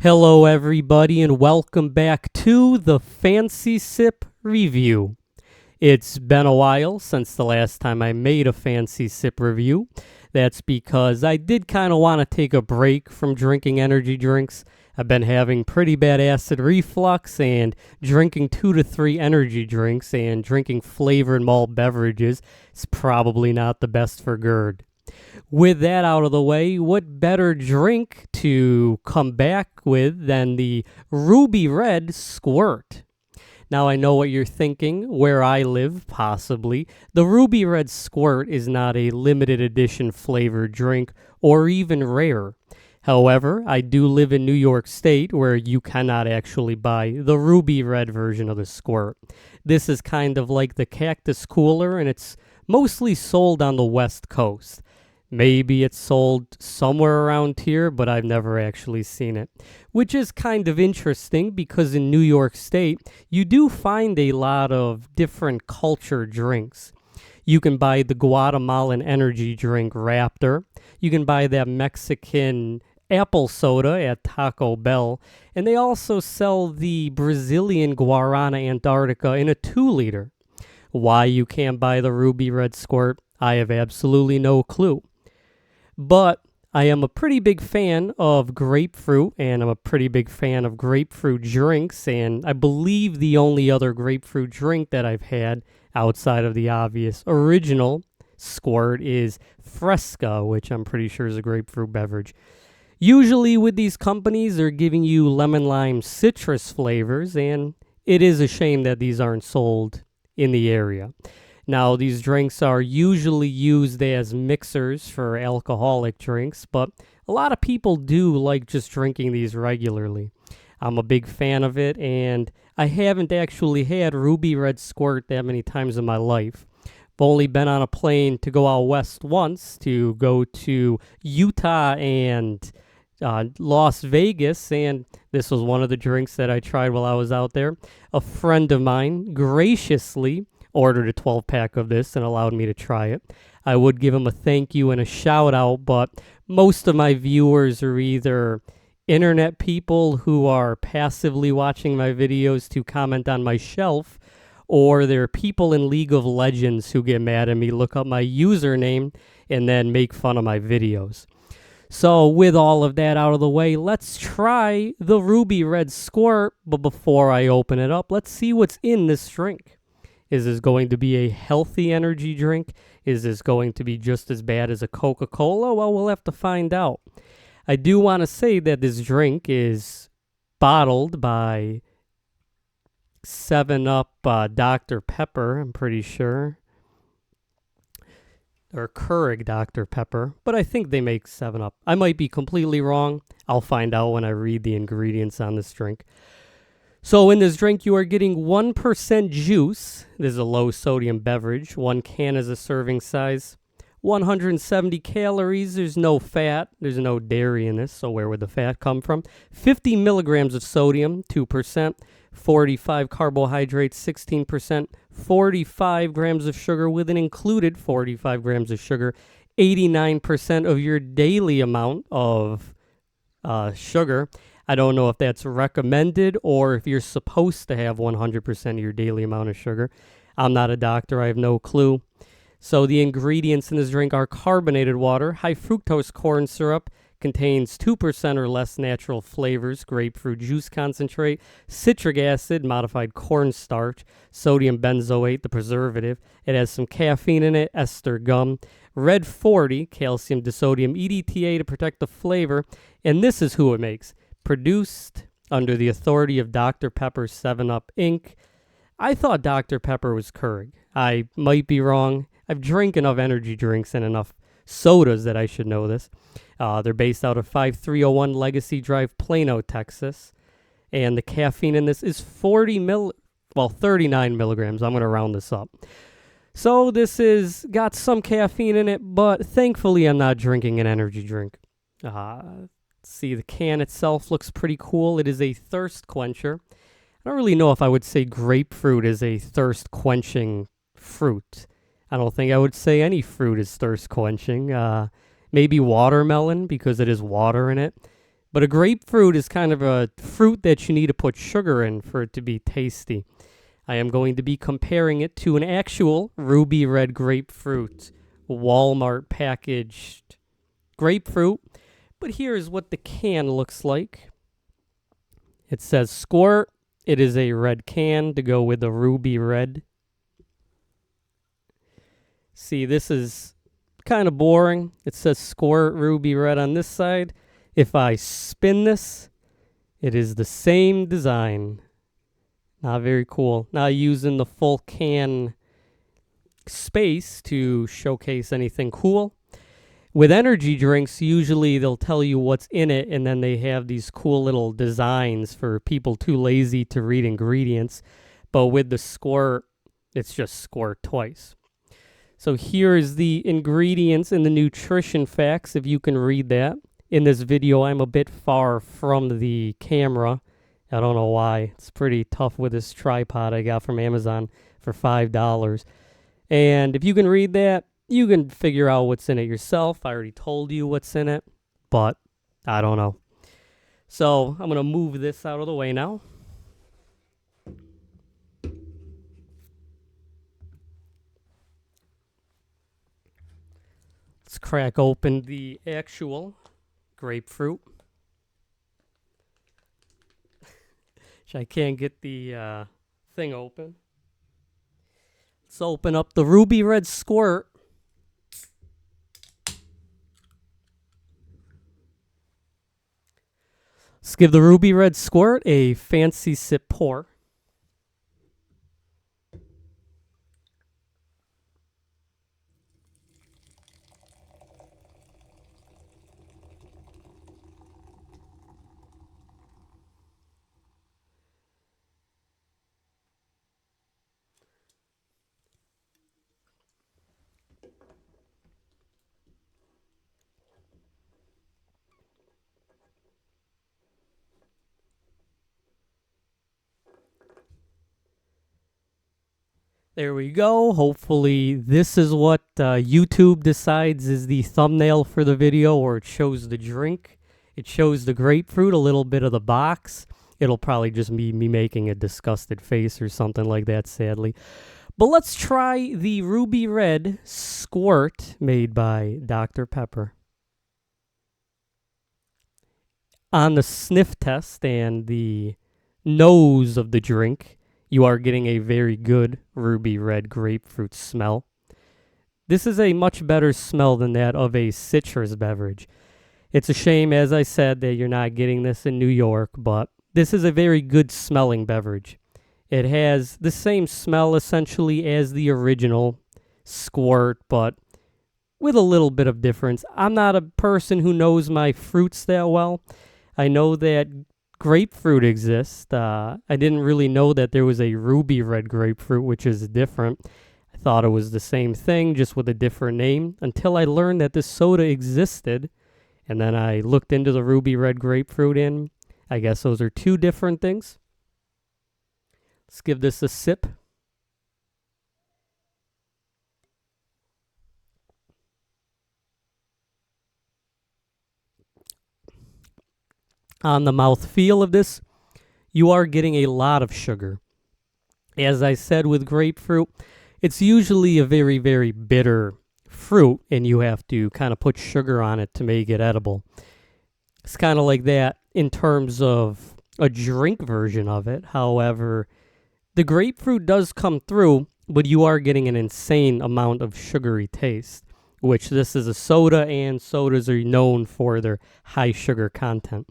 Hello, everybody, and welcome back to the Fancy Sip Review. It's been a while since the last time I made a Fancy Sip review. That's because I did kind of want to take a break from drinking energy drinks. I've been having pretty bad acid reflux, and drinking 2 to 3 energy drinks and drinking flavored malt beverages is probably not the best for GERD. With that out of the way, what better drink to come back with than the Ruby Red Squirt? Now, I know what you're thinking, where I live, possibly. The Ruby Red Squirt is not a limited edition flavored drink or even rare. However, I do live in New York State where you cannot actually buy the Ruby Red version of the Squirt. This is kind of like the Cactus Cooler, and it's mostly sold on the West Coast. Maybe it's sold somewhere around here, but I've never actually seen it. Which is kind of interesting because in New York State, you do find a lot of different culture drinks. You can buy the Guatemalan energy drink Raptor. You can buy that Mexican apple soda at Taco Bell. And they also sell the Brazilian Guarana Antarctica in a 2-liter. Why you can't buy the Ruby Red Squirt, I have absolutely no clue. But I am a pretty big fan of grapefruit, and I'm a pretty big fan of grapefruit drinks, and I believe the only other grapefruit drink that I've had outside of the obvious original Squirt is Fresca, which I'm pretty sure is a grapefruit beverage. Usually with these companies, they're giving you lemon lime citrus flavors, and it is a shame that these aren't sold in the area. Now, these drinks are usually used as mixers for alcoholic drinks, but a lot of people do like just drinking these regularly. I'm a big fan of it, and I haven't actually had Ruby Red Squirt that many times in my life. I've only been on a plane to go out west once, to go to Utah and Las Vegas, and this was one of the drinks that I tried while I was out there. A friend of mine graciously ordered a 12-pack of this and allowed me to try it. I would give him a thank you and a shout out, but most of my viewers are either internet people who are passively watching my videos to comment on my shelf, or they're people in League of Legends who get mad at me, look up my username, and then make fun of my videos. So with all of that out of the way, let's try the Ruby Red Squirt, but before I open it up, let's see what's in this drink. Is this going to be a healthy energy drink? Is this going to be just as bad as a Coca-Cola? Well, we'll have to find out. I do want to say that this drink is bottled by 7-Up Dr. Pepper, I'm pretty sure. Or Keurig Dr. Pepper, but I think they make 7-Up. I might be completely wrong. I'll find out when I read the ingredients on this drink. So in this drink, you are getting 1% juice. This is a low-sodium beverage. 1 can is a serving size. 170 calories. There's no fat. There's no dairy in this, so where would the fat come from? 50 milligrams of sodium, 2%. 45 carbohydrates, 16%. 45 grams of sugar with an included 45 grams of sugar. 89% of your daily amount of sugar. I don't know if that's recommended or if you're supposed to have 100% of your daily amount of sugar. I'm not a doctor. I have no clue. So the ingredients in this drink are carbonated water, high fructose corn syrup, contains 2% or less natural flavors, grapefruit juice concentrate, citric acid, modified cornstarch, sodium benzoate, the preservative. It has some caffeine in it, ester gum, red 40, calcium disodium EDTA to protect the flavor, and this is who it makes. Produced under the authority of Dr. Pepper 7-Up Inc. I thought Dr. Pepper was Keurig. I might be wrong. I've drank enough energy drinks and enough sodas that I should know this. They're based out of 5301 Legacy Drive, Plano, Texas. And the caffeine in this is 39 milligrams. I'm going to round this up. So this is got some caffeine in it, but thankfully I'm not drinking an energy drink. See, the can itself looks pretty cool. It is a thirst quencher. I don't really know if I would say grapefruit is a thirst quenching fruit. I don't think I would say any fruit is thirst quenching. Maybe watermelon because it is water in it. But a grapefruit is kind of a fruit that you need to put sugar in for it to be tasty. I am going to be comparing it to an actual ruby red grapefruit, Walmart packaged grapefruit. But here's what the can looks like. It says Squirt. It is a red can to go with the ruby red. See, this is kind of boring. It says Squirt ruby red on this side. If I spin this, it is the same design. Not very cool. Not using the full can space to showcase anything cool. With energy drinks, usually they'll tell you what's in it, and then they have these cool little designs for people too lazy to read ingredients. But with the Squirt, it's just Squirt twice. So here is the ingredients and the nutrition facts, if you can read that. In this video, I'm a bit far from the camera. I don't know why. It's pretty tough with this tripod I got from Amazon for $5. And if you can read that, you can figure out what's in it yourself. I already told you what's in it, but I don't know. So I'm going to move this out of the way now. Let's crack open the actual grapefruit. I can't get the thing open. Let's open up the ruby red Squirt. Let's give the ruby red Squirt a fancy sip pour. There we go. Hopefully this is what YouTube decides is the thumbnail for the video, or it shows the drink. It shows the grapefruit, a little bit of the box. It'll probably just be me making a disgusted face or something like that, sadly. But let's try the ruby red Squirt made by Dr. Pepper. On the sniff test and the nose of the drink, you are getting a very good ruby red grapefruit smell. This is a much better smell than that of a citrus beverage. It's a shame, as I said, that you're not getting this in New York, but this is a very good smelling beverage. It has the same smell essentially as the original Squirt, but with a little bit of difference. I'm not a person who knows my fruits that well. I know that grapefruit exists. I didn't really know that there was a ruby red grapefruit, which is different. I thought it was the same thing, just with a different name, until I learned that this soda existed. And then I looked into the ruby red grapefruit, and I guess those are two different things. Let's give this a sip. On the mouthfeel of this, you are getting a lot of sugar. As I said with grapefruit, it's usually a very, very bitter fruit, and you have to kind of put sugar on it to make it edible. It's kind of like that in terms of a drink version of it. However, the grapefruit does come through, but you are getting an insane amount of sugary taste, which this is a soda, and sodas are known for their high sugar content.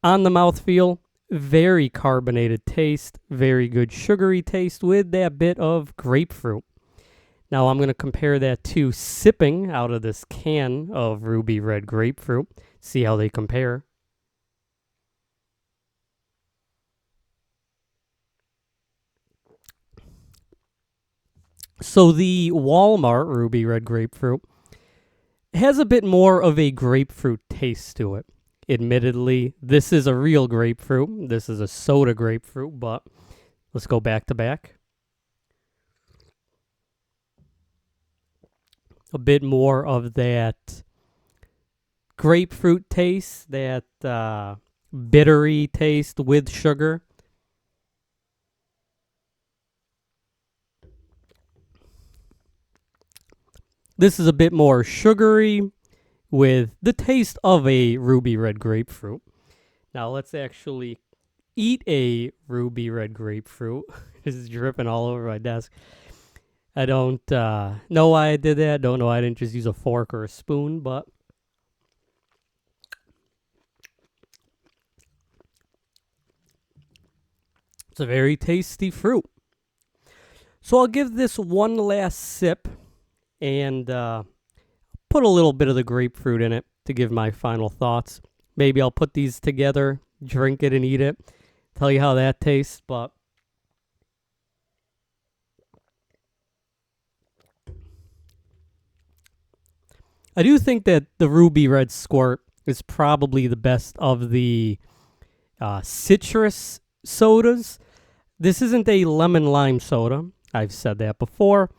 On the mouthfeel, very carbonated taste, very good sugary taste with that bit of grapefruit. Now I'm going to compare that to sipping out of this can of ruby red grapefruit, see how they compare. So the Walmart ruby red grapefruit has a bit more of a grapefruit taste to it. Admittedly, this is a real grapefruit. This is a soda grapefruit, but let's go back to back. A bit more of that grapefruit taste, that bittery taste with sugar. This is a bit more sugary with the taste of a ruby red grapefruit. Now let's actually eat a ruby red grapefruit. This is dripping all over my desk. I don't know why I did that. Don't know why I didn't just use a fork or a spoon, but it's a very tasty fruit. So I'll give this one last sip and put a little bit of the grapefruit in it to give my final thoughts. Maybe I'll put these together, drink it and eat it, tell you how that tastes, but I do think that the Ruby Red Squirt is probably the best of the citrus sodas. This isn't a lemon lime soda. I've said that before.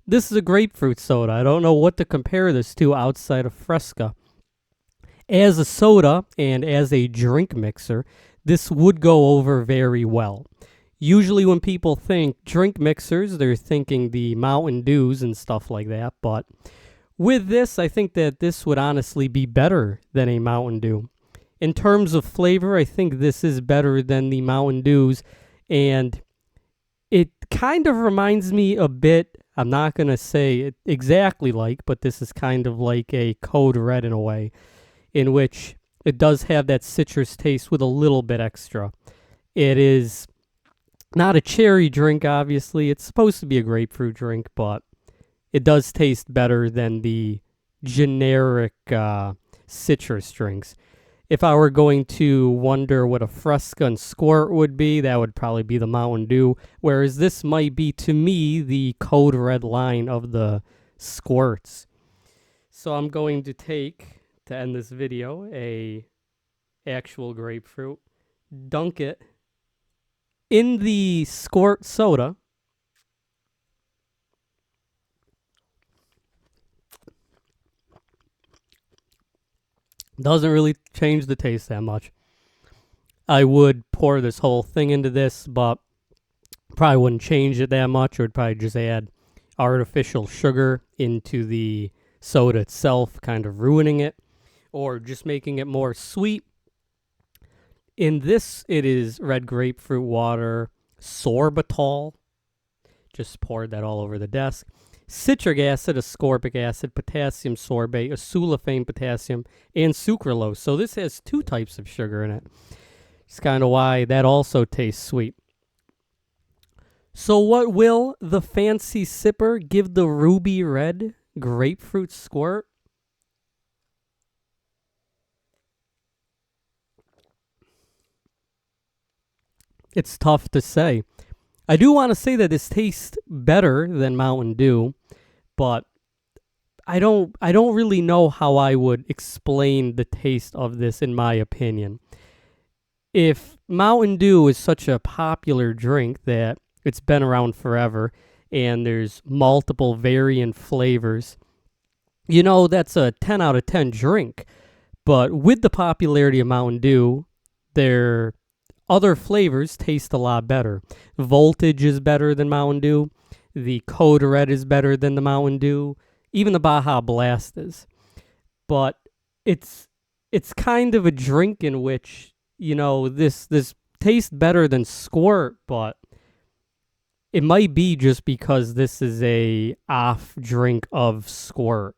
This is a grapefruit soda. I don't know what to compare this to outside of Fresca. As a soda and as a drink mixer, this would go over very well. Usually when people think drink mixers, they're thinking the Mountain Dews and stuff like that, but with this, I think that this would honestly be better than a Mountain Dew. In terms of flavor, I think this is better than the Mountain Dews, and it kind of reminds me a bit, I'm not going to say it exactly like, but this is kind of like a Code Red in a way, in which it does have that citrus taste with a little bit extra. It is not a cherry drink, obviously. It's supposed to be a grapefruit drink, but it does taste better than the generic citrus drinks. If I were going to wonder what a Fresca and Squirt would be, that would probably be the Mountain Dew, whereas this might be, to me, the Code Red line of the Squirts. So I'm going to take, to end this video, a actual grapefruit, dunk it in the Squirt soda, doesn't really change the taste that much. I would pour this whole thing into this, but probably wouldn't change it that much. Or would probably just add artificial sugar into the soda itself, kind of ruining it, or just making it more sweet. In this, it is red grapefruit water, sorbitol. Just poured that all over the desk. Citric acid, ascorbic acid, potassium sorbate, acesulfame potassium, and sucralose. So this has 2 types of sugar in it. It's kind of why that also tastes sweet. So what will the fancy sipper give the Ruby Red Grapefruit Squirt? It's tough to say. I do want to say that this tastes better than Mountain Dew, but I don't really know how I would explain the taste of this in my opinion. If Mountain Dew is such a popular drink that it's been around forever and there's multiple variant flavors, you know, that's a 10 out of 10 drink. But with the popularity of Mountain Dew, their other flavors taste a lot better. Voltage is better than Mountain Dew. The Code Red is better than the Mountain Dew. Even the Baja Blast is. But it's kind of a drink in which, you know, this tastes better than Squirt, but it might be just because this is a off drink of Squirt.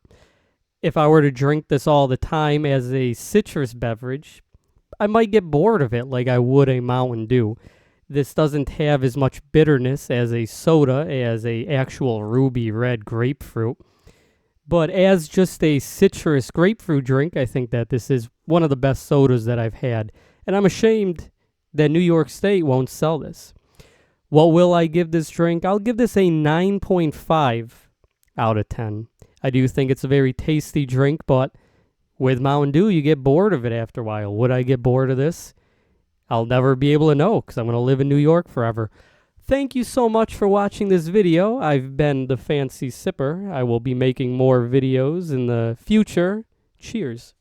If I were to drink this all the time as a citrus beverage, I might get bored of it like I would a Mountain Dew. This doesn't have as much bitterness as a soda, as a actual Ruby Red grapefruit. But as just a citrus grapefruit drink, I think that this is one of the best sodas that I've had. And I'm ashamed that New York State won't sell this. What will I give this drink? I'll give this a 9.5 out of 10. I do think it's a very tasty drink, but with Mountain Dew, you get bored of it after a while. Would I get bored of this? I'll never be able to know because I'm going to live in New York forever. Thank you so much for watching this video. I've been the Fancy Sipper. I will be making more videos in the future. Cheers.